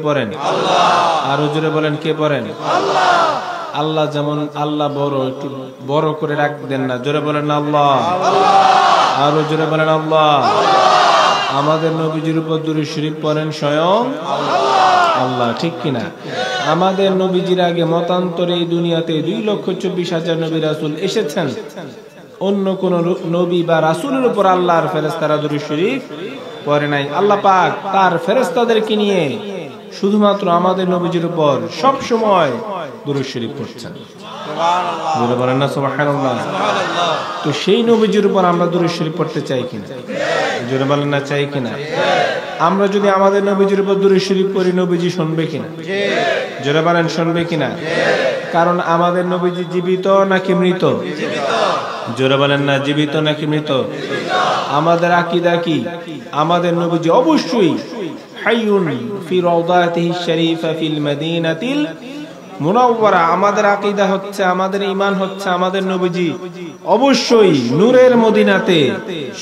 পড়েন? আরো জোরে বলেন, কে পড়েন? আল্লাহ। যেমন আল্লাহ বড়, একটু বড় করে রাখ দেন না, জোরে বলেন আল্লাহ। আরো জোরে বলেন আল্লাহ। আমাদের নবীজির উপর দুরূদ শরীফ পড়েন স্বয়ং আল্লাহ, ঠিক কিনা? আমাদের নবীজির আগে মতান্তরে এই দুনিয়াতে 2,24,000 নবী রাসূল এসেছেন। অন্য কোন নবী বা রাসূলের উপর আল্লাহর ফেরেশতারা দুরূদ শরীফ পড়ে নাই। আল্লাহ পাক তার ফেরেশতাদেরকে নিয়ে শুধুমাত্র আমাদের নবীজির উপর সব সময় দুরূদ শরীফ পড়ছেন। সুবহানাল্লাহ, জোরে বলেন না সুবহানাল্লাহ। তো সেই নবীজির উপর আমরা দুরূদ শরীফ পড়তে চাই কিনা? জোরে বলেন না, চাই কিনা? আমরা যদি আমাদের নবীজির উপর দুরূদ শরীফ পড়ি, নবীজি শুনবে কিনা? জোরে বলেন, শুনবে কিনা? কারণ আমাদের নবীজি জীবিত নাকি মৃত? জোরে বলেন না, জীবিত নাকি মৃত? আমাদের আকীদা কি? আমাদের নবীজি অবশ্যই হাইয়ুন ফি রাওদাতিহি শরীফা ফিল মদিনাতিল মুনাওয়ারা। আমাদের আকীদা হচ্ছে, আমাদের ঈমান হচ্ছে, আমাদের নবীজি অবশ্যই নূরের মদিনাতে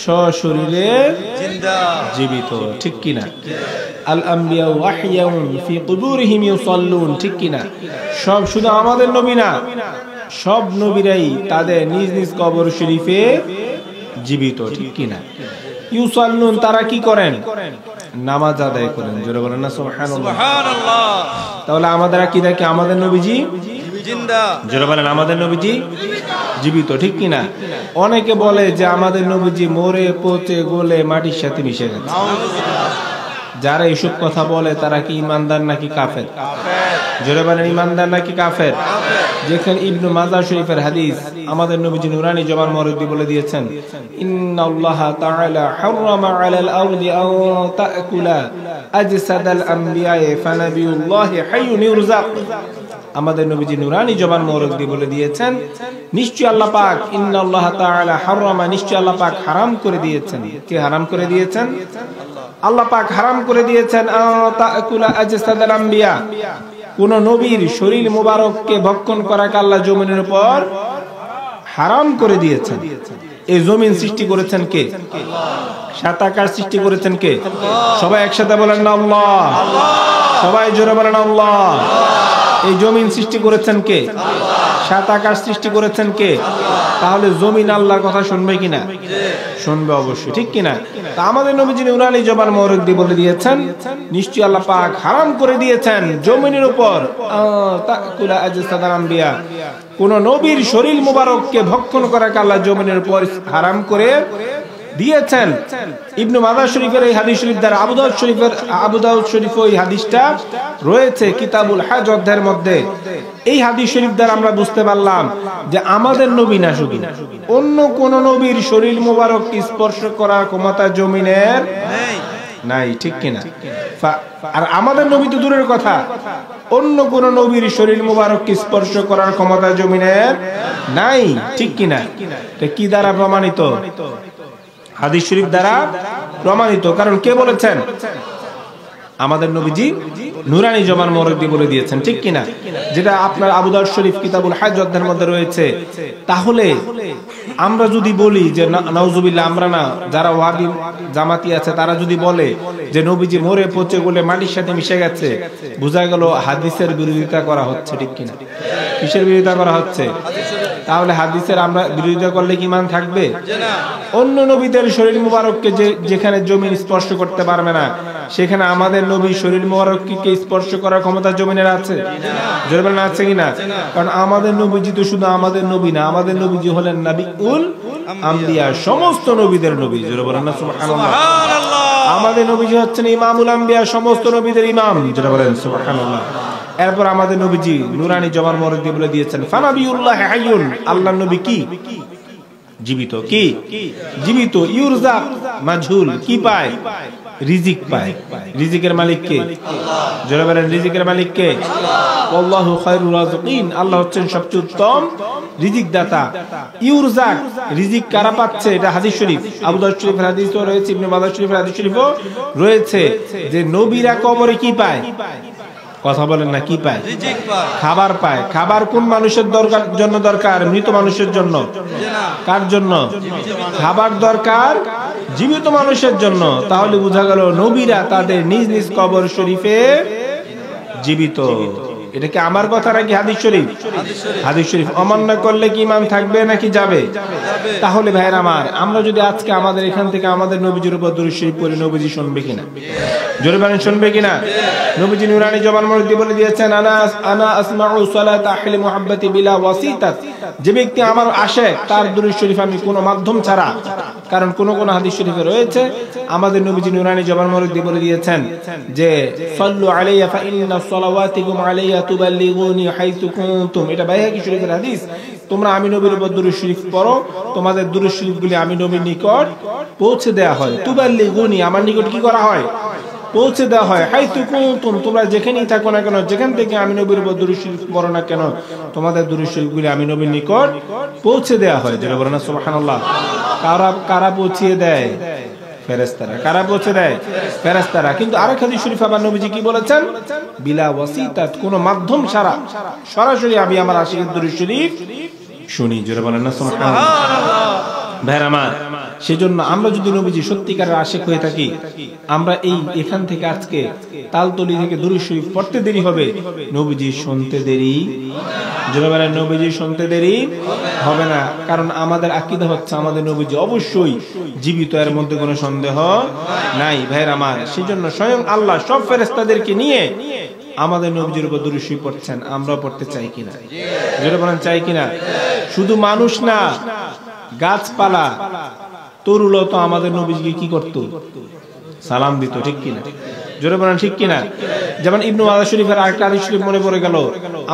সশরীরে জিন্দা, জীবিত, ঠিক কিনা? আল আম্বিয়া ওয়াহইয়াউন ফি কুবুরিহিম ইউসাল্লুন, ঠিক কিনা? সব শুধু আমাদের নবী না, সব নবীরাই তাদের নিজ নিজ কবর শরীফে জীবিত, ঠিক কিনা? ইউসাল্লুন, তারা কি করেন? নামাজ আদায় করেন। জোরে বলেন না সুবহানাল্লাহ। তাহলে আমাদের আকীদা কি? আমাদের নবীজি জিন্দা। জোরে বলেন, আমাদের নবীজি জীবিত, ঠিক কিনা? অনেকে বলে যে আমাদের নবীজি মরে পচে গলে মাটির সাথে মিশে গেছে। যারা এইসব কথা বলে তারা কি ইমানদার নাকি কাফের? জোরে বলেন, ইমানদার নাকি কাফের? যেখানে ইবনে মাজাহ শরীফের হাদিস, আমাদের নবীজি নুরানি জবান মুবারক বলে দিয়েছেন, ইন্নাল্লাহা তাআলা হারামা আলাল আরদি আন তাকুলা আজসাদাল আমবিয়া ফানাবিয়ুল্লাহি হাইয়ুন ইরযাক। আমাদের নবীজি নুরানি জবান মুবারক বলে দিয়েছেন, নিশ্চয় আল্লাহ পাক, ইন্নাল্লাহা তাআলা হারামা, নিশ্চয় আল্লাহ পাক হারাম করে দিয়েছেন। কে হারাম করে দিয়েছেন? আল্লাহ পাক হারাম করে দিয়েছেন আন তাকুলা আজসাদাল আমবিয়া, কোন নবীর শরীর মুবারককে ভক্ষণ করাকে আল্লাহ জমিনের উপর হারাম করে দিয়েছেন। এই জমিন সৃষ্টি করেছেন কে? সাত আকাশ সৃষ্টি করেছেন কে? সবাই একসাথে বলেন না আল্লাহ। সবাই জোরে বলেন আল্লাহ। এই জমিন সৃষ্টি করেছেন কে? সাত আকাশ সৃষ্টি করেছেন কে? তাহলে জমিন আল্লাহর কথা শুনবে কিনা? শুনবে অবশ্যই, ঠিক কিনা? তা আমাদের নবীজি নুরানি জবান মুবারক দিয়ে বলে দিয়েছেন, নিশ্চয়ই আল্লাহ পাক হারাম করে দিয়েছেন জমিনের উপর তাকুলা আজসাদাল আমবিয়া, কোন নবীর শরীর মুবারককে ভক্ষণ করাকে আল্লাহ জমিনের উপর হারাম করে দিয়েছেন। ইবনে মাজাহ শরীফের এই হাদিস শরীফ দ্বারা আবু দাউদ শরীফ এই হাদিসটা রয়েছে কিতাবুল হজ অধ্যায়ের মধ্যে। এই হাদিস শরীফ দ্বারা আমরা বুঝতে পারলাম যে আমাদের নবী না, শুধু অন্য কোন নবীর শরীর মুবারক স্পর্শ করার ক্ষমতা জমিনের নাই, ঠিক কিনা? আর আমাদের নবী তো দূরের কথা, অন্য কোন নবীর শরীর মুবারক স্পর্শ করার ক্ষমতা জমিনের নাই, ঠিক কিনা? কি দ্বারা প্রমাণিত? হাদিস শরীফ দ্বারা প্রমাণিত। কারণ কে বলেছেন? আমাদের নবীজি নুরানি জবান মুবারক দিয়ে বলে দিয়েছেন, ঠিক কিনা? যেটা আপনার আবু দাউদ শরীফ কিতাবুল হজ অধ্যায়ের মধ্যে রয়েছে। তাহলে আমরা যদি বলি যে নাউজুবিল্লাহ, আমরা না, যারা ওয়াহাবি জামাতি আছে তারা যদি বলে যে নবীজি মরে পচে গলে মাটির সাথে মিশে গেছে, বোঝা গেল হাদিসের বিরোধিতা করা হচ্ছে, ঠিক কিনা? কিসের বিরোধিতা করা হচ্ছে? তাহলে হাদিসের আমরা বিরোধিতা করলে কি ঈমান থাকবে? অন্য নবীদের শরীর মুবারককে যেখানে জমিন স্পর্শ করতে পারবে না, সেখানে আমাদের নবীর শরীর মুবারককে স্পর্শ করার ক্ষমতা জমিনের আছে? জোরে বলেন, আছে কিনা? কারণ আমাদের নবীজি তো শুধু আমাদের নবী না, আমাদের নবীজি হলেন নবিউল আম্বিয়া, সমস্ত নবীদের নবী। জোরে বলেন না সুবহানাল্লাহ। আমাদের নবীজি হচ্ছেন ইমামুল আম্বিয়া, সমস্ত নবীদের ইমাম। জোরে বলেন সুবহানাল্লাহ। এরপর আমাদের নবীজি নুরানি জবান মুবারক দিয়ে বলে দিয়েছেন, ফানাবিয়ুল্লাহ হাইয়ুন, আল্লাহর নবী কি? জীবিত। কি? জীবিত। ইউরযাক, মাজহুল, কি পায়? রিজিক পায়। রিজিকের মালিক কে? জোরে বলেন, রিজিকের মালিক কে? আল্লাহু খায়রুর রাযিকিন, আল্লাহ হচ্ছেন সবচেয়ে উত্তম রিজিক দাতা। ইউরযাক, রিজিক কারা পাচ্ছে? এটা হাদিস শরীফ, আবু দাউদ শরীফের হাদিসও রয়েছে, ইবনে মাজাহ শরীফের হাদিস শরীফও রয়েছে যে নবীরা কবরে কি পায়? কথা বলেন না, কি পায়? খাবার পায়। খাবার কোন মানুষের জন্য দরকার? মৃত মানুষের জন্য। কার জন্য? খাবার দরকার জীবিত মানুষের জন্য। তাহলে বোঝা গেল নবীরা তাদের নিজ নিজ কবর শরীফে জীবিত। এটা কি আমার কথা নাকি হাদিস শরীফ? হাদিস শরীফ। অমান্য করলে কি ঈমান থাকবে নাকি যাবে? তাহলে ভাইরা আমার, আমরা যদি আজকে আমাদের এখান থেকে আমাদের নবীজির উপর দরুদ শরীফ পড়ি, নবীজি শুনবে কিনা? জোরে বলেন, শুনবে কিনা? নবীজি নুরানি জবান মুবারক বলে দিয়েছেন, আনা আসমাউ সালাত আহলি মুহাব্বতি বিলা ওয়াসিতাত। যে ব্যক্তি আমার আশিক, তার দরুদ শরীফ আমি কোনো মাধ্যম ছাড়া, কারণ কোন কোন হাদিস শরীফে রয়েছে আমাদের নবীজি নুরানি জবান মুবারক বলে দিয়েছেন যে সাল্লু আলাইয়া ফা ইন্না সালাওয়াতিকুম আলাইয়া তুবাল্লিগুনি হাইতু কুনতুম। এটা বাইহাকী শরীফের হাদিস। তোমরা আমি নবীর উপর দরুদ শরীফ পড়ো, তোমাদের দরুদ শরীফগুলি আমি নবীর নিকট পৌঁছে দেয়া হয়। তুবাল্লিগুনি, আমার নিকট কি করা হয়? পৌঁছে দেওয়া হয়। হাইতু কুনতুম, তোমরা যেখানেই থাকো না কেন, যেখান থেকে আমি নবীর উপর দরুদ শরীফ পড়ো না কেন, তোমাদের দরুদ শরীফগুলি আমি নবীর নিকট পৌঁছে দেওয়া হয়। যেটা বলেন না সুবহানাল্লাহ। কারা পৌঁছিয়ে দেয়? ফেরেশতারা। কারা পৌঁছে দেয়? ফেরেশতারা। কিন্তু আরেক হাদিস শরীফ আবার নবীজি কি বলেছেন? বিলা ওয়াসিতাত, কোন মাধ্যম ছাড়া সরাসরি আমি আমার আশিকের দরুদ শরীফ শুনি। জোরে বলেন না সুবহানাল্লাহ। ভাইরা আমার, সেজন্য আমরা যদি নবীজি সত্যিকারের আশিক হয়ে থাকি, আমরা এখান থেকে আজকে তালতলি থেকে দরুদ শরীফ পড়তে দেরি হবে, নবীজি শুনতে দেরি, জোরে বলেন, নবীজি শুনতে দেরি হবে না। কারণ আমাদের আকীদা হচ্ছে আমাদের নবীজি অবশ্যই জীবিত, এর মধ্যে কোনো সন্দেহ নাই। ভাইরা আমার, সেজন্য স্বয়ং আল্লাহ সব ফেরেশতাদেরকে নিয়ে আমাদের নবীজির উপর দরুদ শরীফ পড়ছেন। আমরা পড়তে চাই কিনা? জোরে বলেন, চাই কিনা? শুধু মানুষ না, গাছপালা, তরুলও তো আমাদের নবীজিকে কি করত? সালাম দিত। ঠিক কিনা? জোরে বলেন, ঠিক কিনা? যেমন ইবনু মাজাহ শরীফের আরেকটা হাদিস শরীফ মনে পড়ে গেল,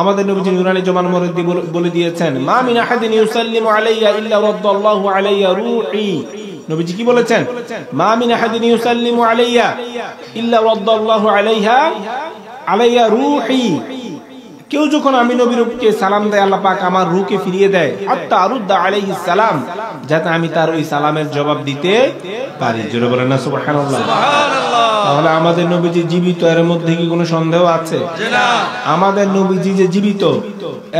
আমাদের নবীজি নুরানি জবান মুবারক বলে দিয়েছেন, মা মিন আহাদিন ইউসাল্লিমু আলাইয়া ইল্লা রাদ্দাল্লাহু আলাইয়া রূহি। নবীজি কি বলেছেন? মা মিন আহাদিন ইউসাল্লিমু আলাইয়া ইল্লা রাদ্দাল্লাহু আলাইয়া রূহি। কেউ যখন আমি নবীকে সালাম দেয়, আল্লাহ পাক আমার রূহকে ফিরিয়ে দেয়, হাত্তা আরুদ্দা আলাইহিস সালাম, যাতে আমি তার ওই সালামের জবাব দিতে পারি। জোরে বলেন না সুবহানাল্লাহ। তাহলে আমাদের নবীজি জীবিত, এর মধ্যে কি কোনো সন্দেহ আছে? আমাদের নবীজি যে জীবিত,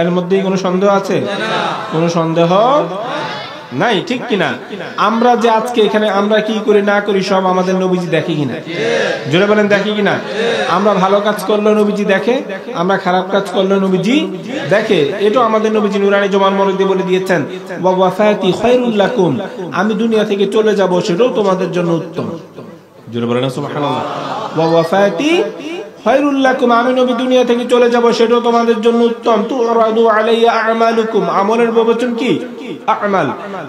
এর মধ্যে কোনো সন্দেহ আছে? কোনো সন্দেহ নাই। ঠিক কিনা? আমরা যে আজকে এখানে আমরা কি করি না করি সব আমাদের নবীজি দেখে কিনা? জোরে বলেন, দেখে কিনা? আমরা ভালো কাজ করলে নবীজি দেখে, আমরা খারাপ কাজ করলে নবীজি দেখে। এটা আমাদের নবীজি নুরানি জবান মুবারক বলে দিয়েছেন, ওয়া ওয়াফাতি খায়রুল লাকুম, আমি দুনিয়া থেকে চলে যাব সেটাও তোমাদের জন্য উত্তম। জোরে বলেন সুবহানাল্লাহ। ওয়া ওয়াফাতি খায়রুল লাকুম, আমি নবী দুনিয়া থেকে চলে যাব সেটাও তোমাদের জন্য উত্তম। তুরাদু আলাইয়া আমালুকুম, আমলের বহুবচন কি? আমাল।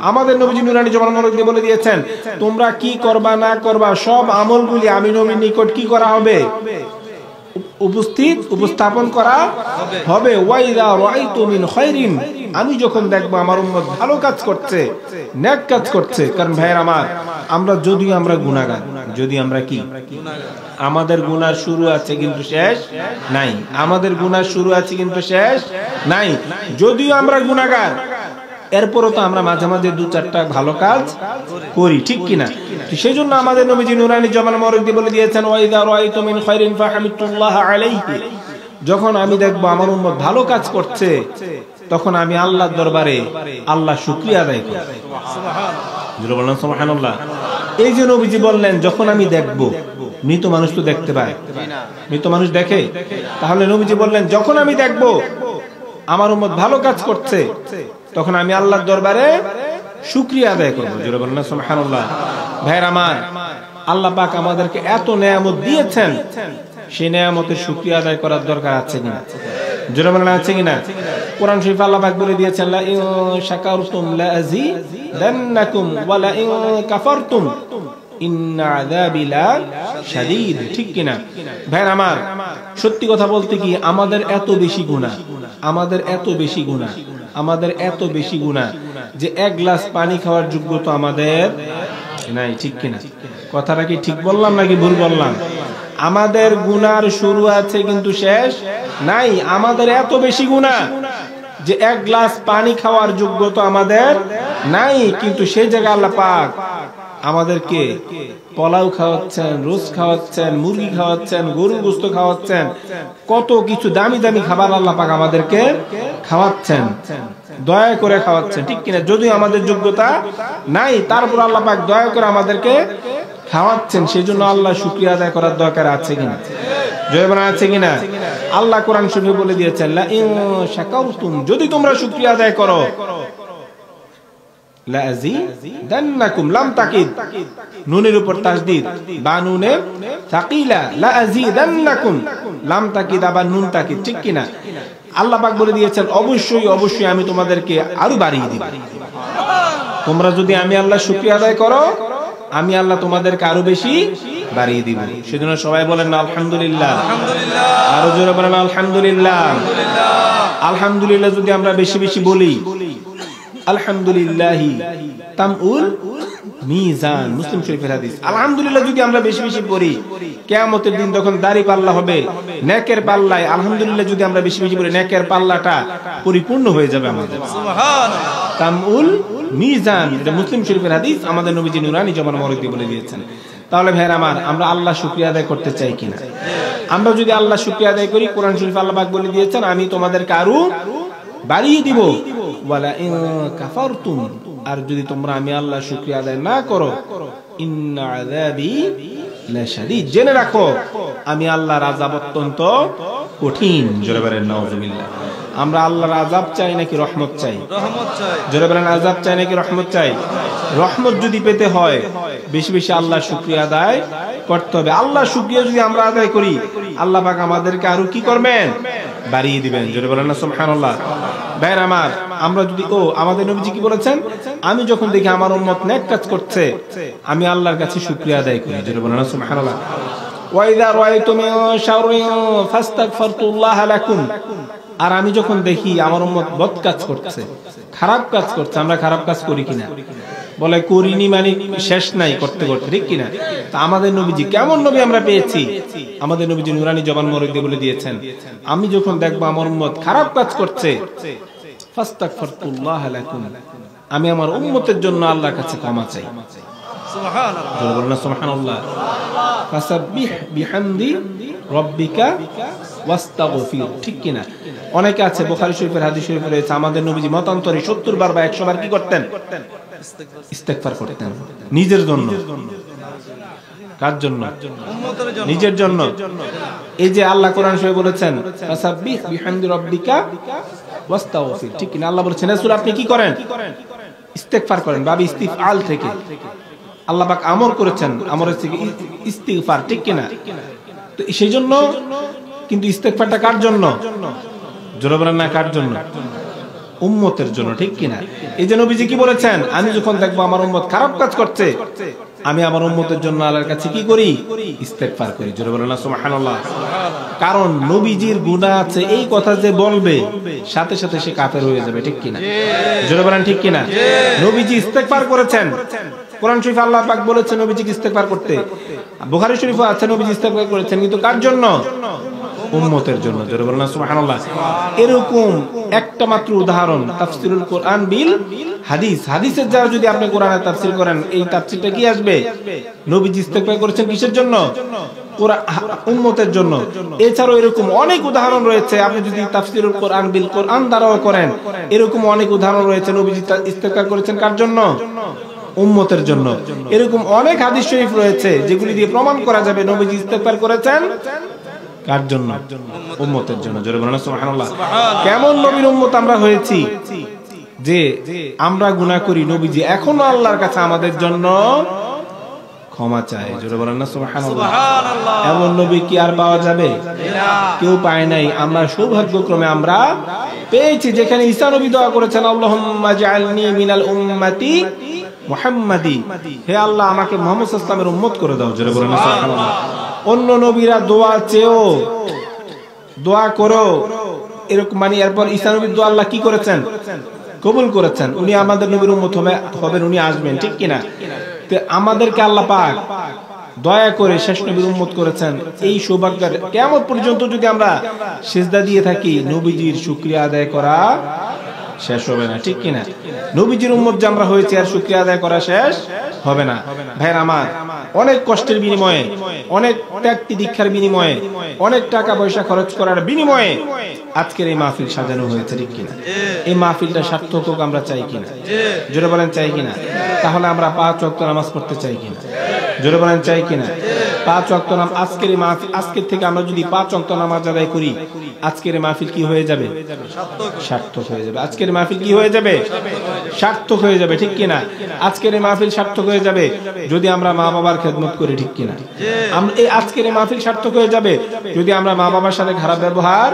আমাদের নবীজি নুরানি জবান মুবারক বলে দিয়েছেন, তোমরা কি করবা না করবা সব আমলগুলি আমি নবীর নিকট কি করা হবে? উপস্থাপন করা হবে। ওয়াইদা রাআইতু মিন খায়রিন, আমি যখন দেখবো আমার উম্মত ভালো কাজ করছে, নেক কাজ করছে। কারণ ভাইয়ের আমার, আমরা গুনাহগার, যদি আমরা কি, আমাদের গুনাহ শুরু আছে কিন্তু শেষ নাই। আমাদের গুনাহ শুরু আছে কিন্তু শেষ নাই। যদিও আমরা গুনাহগার, এরপরও তো আমরা মাঝে মাঝে দু চারটা ভালো কাজ করি। ঠিক কিনা? সেই জন্য আমাদের নবীজি নুরানি জবান মুবারক বলে দিয়েছেন, ওয়াইদা রাআইতু মিন খায়রিন ফাহামিদুল্লাহ আলাইহি, যখন আমি দেখবো আমার উম্মত ভালো কাজ করছে, তখন আমি আল্লাহর দরবারে আল্লাহ শুকরিয়া আদায় করি। সুবহানাল্লাহ। এই যে নবীজি বললেন, যখন আমি দেখবো, মৃত মানুষ তো দেখতে পায়, মৃত মানুষ দেখে, তাহলে নবীজি বললেন যখন আমি দেখবো আমার উম্মত ভালো কাজ করছে, তখন আমি আল্লাহর দরবারে শুকরিয়া আদায় করব। জোরে বলেন না সুবহানাল্লাহ। ভাইরা আমার, আল্লাহ পাক আমাদেরকে এত নেয়ামত দিয়েছেন, সেই নেয়ামতের শুকরিয়া আদায় করার দরকার আছে কিনা? জোরে বলেন, আছে কিনা? কোরআন শরীফ আল্লাহ পাক বলে দিয়েছেন, লা ইন শাকারতুম লা আযীদান্নাকুম ওয়া লা ইন কাফারতুম ইন্না আযাবি লাশাদীদ। ঠিক কিনা? ভাইরা আমার, সত্যি কথা বলতে কি, আমাদের এত বেশি গুনাহ, আমাদের এত বেশি গুনাহ, আমাদের এত বেশি গুনাহ যে এক গ্লাস পানি খাওয়ার যোগ্যতা আমাদের নাই। ঠিক কিনা? কথাটা কি ঠিক বললাম নাকি ভুল বললাম? আমাদের গুনার শুরু আছে কিন্তু শেষ নাই। আমাদের এত বেশি গুনাহ যে এক গ্লাস পানি খাওয়ার যোগ্যতা আমাদের নাই, কিন্তু সেই জায়গায় আল্লাহ পাক আমাদেরকে পোলাও খাওয়াচ্ছেন, রোজ খাওয়াচ্ছেন, মুরগি খাওয়াচ্ছেন, গরুর গোশত খাওয়াচ্ছেন, কত কিছু দামি দামি খাবার আল্লাহ পাক আমাদেরকে খাওয়াচ্ছেন, দয়া করে খাওয়াচ্ছেন। ঠিক কিনা? যদিও আমাদের যোগ্যতা নাই, তারপর আল্লাহ পাক দয়া করে আমাদেরকে খাওয়াচ্ছেন। সেই জন্য আল্লাহ শুকরিয়া আদায় করার দরকার আছে কিনা? জয় বানা, আছে কিনা? আল্লাহ কোরআন শরীফে বলে দিয়েছেন লা ইন শাকারতুম, যদি তোমরা শুকরিয়া আদায় করো, লা আযীদান্নাকুম, লাম তাকিদ, নুনের উপর তাসদীদ, বা নুনে তাকিলা, লা আযীদান্নাকুম, লাম তাকিদ আবার নুন তাকিদ, ঠিক কি না? আল্লাহ পাক বলে দিয়েছেন অবশ্যই অবশ্যই আমি তোমাদেরকে আরো বাড়িয়ে দিব। তোমরা যদি আমি আল্লাহ শুকরিয়া আদায় করো, আমি আল্লাহ তোমাদেরকে আরো বেশি বাড়িয়ে দিব। সেজন্য সবাই বলেন না আলহামদুলিল্লাহ, আলহামদুলিল্লাহ, আরো জোরে বলেন আলহামদুলিল্লাহ, আলহামদুলিল্লাহ। আলহামদুলিল্লাহ যদি আমরা বেশি বেশি বলি, আলহামদুলিল্লাহি তামউল মিজান, মুসলিম শরীফের হাদিস। আলহামদুলিল্লাহ যদি আমরা বেশি বেশি পড়ি, কিয়ামতের দিন যখন দাড়ি পাল্লা হবে, নেকের পাল্লায় আলহামদুলিল্লাহ যদি আমরা বেশি বেশি পড়ি, নেকের পাল্লাটা পরিপূর্ণ হয়ে যাবে আমাদের। সুবহানাল্লাহ, তামউল মিজান, এটা মুসলিম শরীফের হাদিস, আমাদের নবীজি নুরানি জবান মোবারক বলে দিয়েছেন। তাহলে ভাইরা আমার, আমরা আল্লাহ শুকরিয়া আদায় করতে চাই কিনা? আমরা যদি আল্লাহ শুকরিয়া আদায় করি, কোরআন শরীফে আল্লাহ পাক বলে দিয়েছেন আমি তোমাদেরকে আরো বাড়িয়ে দিব। ওয়ালা ইন কাফারতুম, আর যদি তোমরা আমি আল্লাহ শুকরিয়া আদায় না করো, ইন্না আযাবি লাশাদীদ, জেনে রাখো আমি আল্লাহর আযাব অত্যন্ত কঠিন। জোরে বলেন নাউযুবিল্লাহ। আমরা আল্লাহর আযাব চাই নাকি রহমত চাই? রহমত চাই। জোরে বলেন আযাব চাই নাকি রহমত চাই? রহমত যদি পেতে হয় বেশি বেশি আল্লাহ শুকরিয়া আদায় করতে হবে। আল্লাহ শুকরিয়া যদি আমরা আদায় করি, আল্লাহ পাক আমাদেরকে আরো কি করবেন? বাড়িয়ে দিবেন। জোরে বলেন না সুবহানাল্লাহ। ভাইরা আমার, আমরা যদি আমাদের নবীজি কি বলেছেন? আমি যখন দেখি আমার উম্মত নেক কাজ করছে, আমি আল্লাহর কাছে শুকরিয়া আদায় করি। জোরে বলেন না সুবহানাল্লাহ। ওয়া ইযা রাআইতুম মিন শাররিন ফাস্তাগফিরুল্লাহ লাকুম, আর আমি যখন দেখি আমার উম্মত বদ কাজ করছে, খারাপ কাজ করছে, আমরা খারাপ কাজ করি কিনা? বলে করিনি মানে শেষ নাই, করতে করতে, ঠিক কিনা? তা আমাদের নবীজি কেমন নবী আমরা পেয়েছি? আমাদের নবীজি নুরানি জবান মোবারক দিয়ে বলে দিয়েছেন আমি যখন দেখবো আমার উম্মত খারাপ কাজ করছে, ফাস্তাগফিরুল্লাহ লাকুম, আমি আমার উম্মতের জন্য আল্লাহর কাছে ক্ষমা চাই। সুবহানাল্লাহ, সুবহানাল্লাহ। ফাসাব্বিহ বিহামদি রাব্বিকা ওয়াস্তাগফির, ঠিক কিনা? অনেকে আছে বুখারী শরীফের হাদিস শরীফে রয়েছে আমাদের নবীজি মতান্তরে 70 বার বা 100 বার কি করতেন? ইস্তেগফার করতেন নিজের জন্য। কার জন্য? নিজের জন্য। এই যে আল্লাহ কোরআন শরীফে বলেছেন ফাসাব্বিহ বিহামদি রাব্বিকা ওয়াস্তাগফির, ঠিক কিনা? আল্লাহ বলেছেন রাসূল আপনি কি করেন? ইস্তেগফার করেন। বাবি ইস্তিফআল থেকে আল্লাহ পাক আমর করেছেন, আমরের থেকে ইস্তিগফার, ঠিক কিনা? তো সেই জন্য কিন্তু ইস্তেগফারটা কার জন্য? জোরে বলেন না, কার জন্য? উম্মতের জন্য, ঠিক কিনা? এই যে নবীজি কি বলেছেন আমি যখন দেখবো আমার উম্মত খারাপ কাজ করছে, আমি আমার উম্মতের জন্য আল্লাহর কাছে কি করি? ইস্তেগফার করি। জোরে বলেন না সুবহানাল্লাহ। কারণ নবীজির গুনাহ আছে এই কথা যে বলবে, সাথে সাথে সে কাফের হয়ে যাবে, ঠিক কিনা? জোরে বলেন ঠিক কিনা? নবীজি ইস্তেগফার করেছেন, কোরআন শরীফে আল্লাহ পাক বলেছেন নবীজিকে ইস্তেগফার করতে। বুখারী শরীফে আছে নবীজি ইস্তেগফার করেছেন, কিন্তু কার জন্য? উম্মতের জন্য। জোরে বলেন না সুবহানাল্লাহ। এরকম একটা মাত্র উদাহরণ তাফসীরুল কোরআন বিল হাদিস, হাদিসের দ্বারা যদি আপনি কোরআনের তাফসীর করেন, এই তাফসীরটা কি আসবে? নবীজি ইস্তেগফার করেছেন কিসের জন্য? উম্মতের জন্য। এছাড়াও এরকম অনেক উদাহরণ রয়েছে, আপনি যদি তাফসীরুল কোরআন বিল কোরআন দ্বারাও করেন, এরকম অনেক উদাহরণ রয়েছে নবীজি ইস্তেগফার করেছেন কার জন্য? উম্মতের জন্য। এরকম অনেক হাদিস শরীফ রয়েছে যেগুলি দিয়ে প্রমাণ করা যাবে নবীজি ইস্তেগফার করেছেন কার জন্য? উম্মতের জন্য। জোরে বলেন সুবহানাল্লাহ। কেমন নবীর উম্মত আমরা হয়েছি যে আমরা গুনাহ করি, নবীজি এখনো আল্লাহর কাছে আমাদের জন্য ক্ষমা চায়। জোরে বলেন না সুবহানাল্লাহ। এমন নবী কি আর পাওয়া যাবে? কেউ পায় নাই। আমরা সৌভাগ্যক্রমে আমরা পেয়েছি, যেখানে ঈসা নবী দোয়া করেছেন আল্লাহুম্মা জাআলনি মিনাল উম্মতি মুহাম্মাদি, হে আল্লাহ আমাকে মুহাম্মদ সাল্লাল্লাহু আলাইহি ওয়াসাল্লামের উম্মত করে দাও। জোরে বলেন সুবহানাল্লাহ। অন্য নবীরা দোয়া চেয়েও, দোয়া করো এরকম, মানে এরপর ঈসা নবীর দোয়া আল্লাহ কি করেছেন? কবুল করেছেন। উনি আমাদের নবীর উম্মত হবেন, উনি আসবেন, ঠিক কিনা? তো আমাদেরকে আল্লাহ পাক দয়া করে শেষ নবীর উম্মত করেছেন। এই সৌভাগ্যের কিয়ামত পর্যন্ত যদি আমরা সিজদা দিয়ে থাকি, নবীজির শুকরিয়া আদায় করা শেষ হবে না, ঠিক কিনা? নবীজির উম্মত যে আমরা হয়েছি আর শুকরিয়া আদায় করা শেষ হবে না। ভাইরা আমার, অনেক কষ্টের বিনিময়ে, অনেক ত্যাগ দীক্ষার বিনিময়ে, অনেক টাকা পয়সা খরচ করার বিনিময়ে আজকের এই মাহফিল সাজানো হয়েছে, ঠিক কিনা? এই মাহফিলটা সার্থক হোক আমরা চাই কিনা? জোরে বলেন চাই কিনা? তাহলে আমরা 5 ওয়াক্ত নামাজ পড়তে চাই কিনা? জোরে বলেন চাই কিনা? 5 ওয়াক্ত নামাজ আজকের মাহফিল, আজকের থেকে আমরা যদি 5 ওয়াক্ত নামাজ আদায় করি, আজকের মাহফিল কি হয়ে যাবে? সার্থক হয়ে যাবে। আজকের মাহফিল কি হয়ে যাবে? সার্থক হয়ে যাবে, ঠিক কিনা? আজকের মাহফিল সার্থক হয়ে যাবে যদি আমরা মা বাবার খেদমত করি, ঠিক কিনা? আমরা এই আজকের মাহফিল সার্থক হয়ে যাবে যদি আমরা মা বাবার সাথে খারাপ ব্যবহার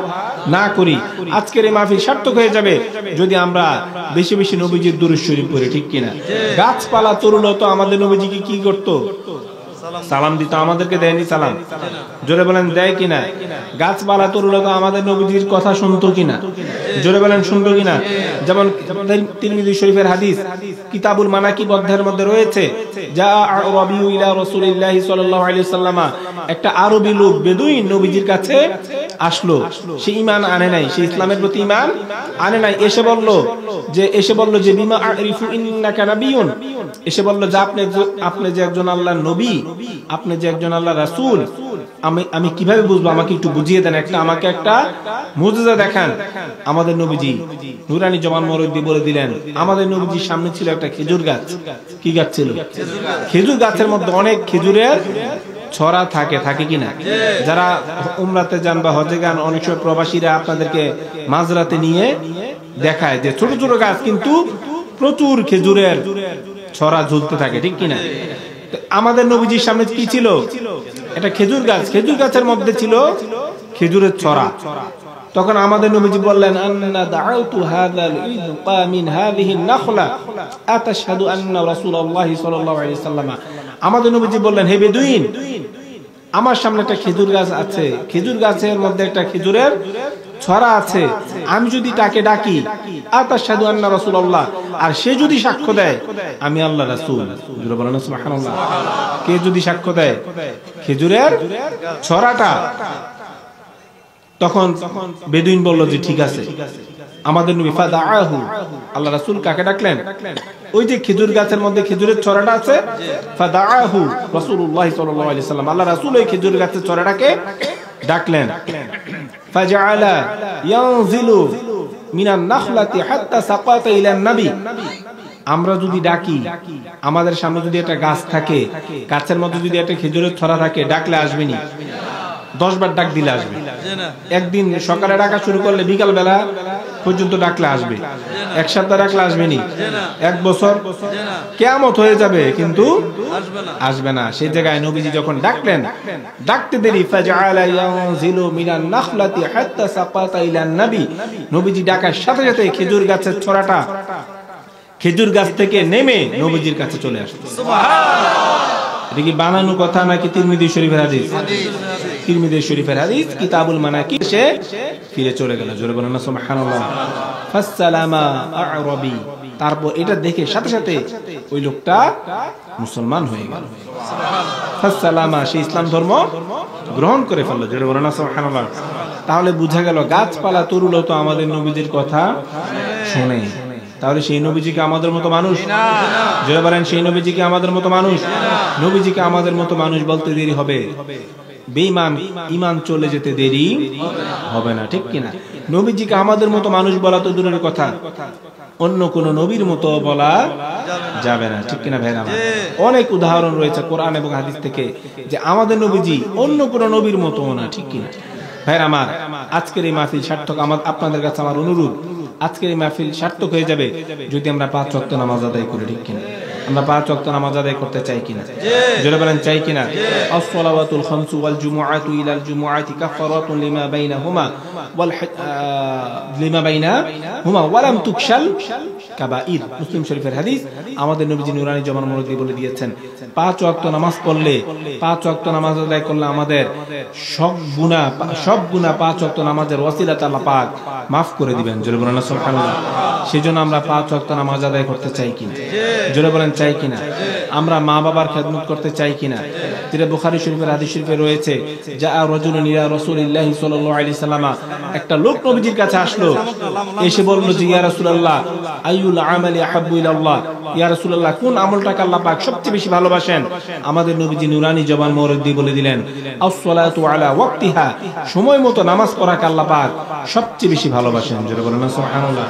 না করি। আজকের মাহফিল সার্থক হয়ে যাবে যদি আমরা বেশি বেশি নবীজির দুরূদ শরীফ পড়ি, ঠিক কিনা? গাছপালা তরুলতা আমাদের নবীজিকে কি করতো? সালাম দিত। আমাদেরকে দেয়নি সালাম? জোরে বলেন দেয় কিনা? গাছপালা তরুলতা আমাদের নবীজির কথা শুনতো কিনা? জোরে বলেন শুনতো কিনা? যেমন তিরমিজি শরীফের হাদিস কিতাবুল মানাকিব অধ্যায়ের মধ্যে রয়েছে, যা আরবিয়ু ইলা রাসূলিল্লাহি সাল্লাল্লাহু আলাইহি ওয়াসাল্লাম, একটা আরবি লোক বেদুইন নবীজির কাছে আসলো। সে ঈমান আনে নাই, সে ইসলামের প্রতি ঈমান আনে নাই। এসে বলল যে বিমা আরিফু ইন্নাকা নাবিয়্যুন, এসে বলল যে আপনি যে একজন আল্লাহর নবী, আপনি যে একজন আল্লাহর রাসূল, আমি কিভাবে বুঝবো? আমাকে একটু বুঝিয়ে দেন, আমাকে একটা মুজিজা দেখান। আমাদের নবীজি নুরানি জবান মুরব্বি বলে দিলেন, আমাদের নবীজির সামনে ছিল একটা খেজুর গাছ। কি গাছ ছিল? খেজুর গাছের মধ্যে অনেক খেজুরের ছড়া থাকে কিনা? যারা উমরাতে যান বা হজে যান, অনেক সময় প্রবাসীরা আপনাদেরকে মাঝরাতে নিয়ে দেখায় যে ছোট ছোট গাছ কিন্তু প্রচুর খেজুরের ছড়া ঝুলতে থাকে, ঠিক কিনা? আমাদের নবীজির সামনে কি ছিল? এটা খেজুর গাছ। খেজুর গাছের মধ্যে ছিল খেজুরের ছড়া। তখন আমাদের নবীজি বললেন, আন্না দাআউতু হাযাল ইদকা মিন হাযিহি নাখলা আতাশহাদু আন্না রাসূলুল্লাহি সাল্লাল্লাহু আলাইহি ওয়াসাল্লাম। আমাদের নবীজি বললেন, হে বেদুইন, আমার সামনে একটা খেজুর গাছ আছে, খেজুর গাছের মধ্যে একটা খেজুরের ছড়া আছে। আমি যদি তাকে ডাকি আতাশহাদু আন্না রাসূলুল্লাহ, আর সে যদি সাক্ষ্য দেয় আমি আল্লাহর রাসূল, বলেন সুবহানাল্লাহ। কে যদি সাক্ষ্য দেয়? খেজুরের ছড়াটা। তখন বেদুইন বলল যে ঠিক আছে। আমাদের নবী ফাদাআহু, আল্লাহ রাসূল কাকে ডাকলেন? ওই যে খেজুর গাছের মধ্যে খেজুরের ছড়াটা আছে, ফাদাআহু রাসূলুল্লাহ সাল্লাল্লাহু আলাইহি ওয়াসাল্লাম, আল্লাহ রাসূল ওই খেজুর গাছের ছড়াটাকে ডাকলেন। ফাজআলা ইয়ানজিলু মিনান নাখলাতি হাত্তা সাকাতা ইলান নবী। আমরা যদি ডাকি, আমাদের সামনে যদি একটা গাছ থাকে, গাছের মধ্যে যদি একটা খেজুরের ছড়া থাকে, ডাকলে আসবে নি? 10 বার ডাক দিলে আসবে? একদিন সকালে ডাকা শুরু করলে বিকাল বেলা পর্যন্ত ডাকলে আসবে? এক সপ্তাহ ডাকলে আসবে নি? 1 বছর? কিয়ামত হয়ে যাবে কিন্তু আসবে না। সেই জায়গায় নবীজি যখন ডাকলেন, ডাকতে দেরি, ফাজআলা ইয়ানজিলু মিনান নাখলাতি হাত্তা সাকাতা ইলান নবী, নবীজি ডাকার সাথে সাথে খেজুর গাছের ছড়াটা খেজুর গাছ থেকে নেমে নবীজির কাছে চলে আসছে। সুবহানাল্লাহ। এটা কি বানানো কথা নাকি তিরমিজি শরীফের হাদিস? তিরমিজি শরীফের হাদিস কিতাবুল মানাকিব। সে ফিরে চলে গেল। জোরে বলেন না সুবহানাল্লাহ। ফাসসালামা আ'রাবি, তারপর এটা দেখে সাথে সাথে ওই লোকটা মুসলমান হয়ে গেল। সুবহানাল্লাহ। ফাসসালামা, সে ইসলাম ধর্ম গ্রহণ করে ফেলল। জোরে বলেন না সুবহানাল্লাহ। তাহলে বোঝা গেল গাছপালা তরুলতা আমাদের নবীজির কথা শুনে। তাহলে সেই নবীজিকে আমাদের মতো মানুষ? জোরে বলেন, সেই নবীজিকে আমাদের মতো মানুষ? নবীজিকে আমাদের মতো মানুষ বলতে দেরি হবে, বেঈমান ঈমান চলে যেতে দেরি হবে না, ঠিক কিনা? নবীজিকে আমাদের মতো মানুষ বলা তো দূরের কথা, অন্য কোন নবীর মতো বলা যাবে না, ঠিক কিনা ভাইরা? অনেক উদাহরণ রয়েছে কোরআন এবং হাদিস থেকে যে আমাদের নবীজি অন্য কোন নবীর মতো না, ঠিক কিনা ভাইরা আমার? আজকের এই মাহফিল সার্থক। আপনাদের কাছে আমার অনুরোধ, আজকের এই মাহফিল সার্থক হয়ে যাবে যদি আমরা 5 ওয়াক্ত নামাজ আদায় করি, ঠিক কিনা? আমরা 5 ওয়াক্ত নামাজ আদায় করতে চাই কিনা? জোরে বলেন চাই কিনা? as-salawatul khamsu wal jumu'atu ila al-jumu'ati kaffaratun lima bainahuma wa lam tukshal কাবাইর। মুসলিম শরীফের হাদিস। আমাদের নবীজি নুরানি জবান মুরব্বি বলে দিয়েছেন, 5 ওয়াক্ত নামাজ পড়লে, 5 ওয়াক্ত নামাজ আদায় করলে আমাদের সব গুনাহ 5 ওয়াক্ত নামাজের ওসিলাতে আল্লাহ পাক maaf করে দিবেন। জোরে বলেন সুবহানাল্লাহ। সেজন্য আমরা 5 ওয়াক্ত নামাজ আদায় করতে চাই কিনা? জোরে বলেন চাই কিনা? আমরা মা বাবার খেদমত করতে চাই কিনা? যেটা বুখারী শরীফের হাদিস শরীফে রয়েছে, যা রাজুলুন ইলা রাসূলিল্লাহি সাল্লাল্লাহু আলাইহি ওয়াসাল্লাম, একটা লোক নবীজির কাছে আসলো, এসে বলল যে ইয়া রাসূলুল্লাহ আইয়ুল আমালি আহাব্বু ইলাল্লাহ, ইয়া রাসূলুল্লাহ কোন আমলটাকে আল্লাহ পাক সবচেয়ে বেশি ভালোবাসেন? আমাদের নবীজি নুরানি জবান মুরব্বি বলে দিলেন, আস-সালাতু আলা ওয়াক্তিহা, সময় মতো নামাজ পড়াকে আল্লাহ পাক সবচেয়ে বেশি ভালোবাসেন। জোরে বলেন সুবহানাল্লাহ।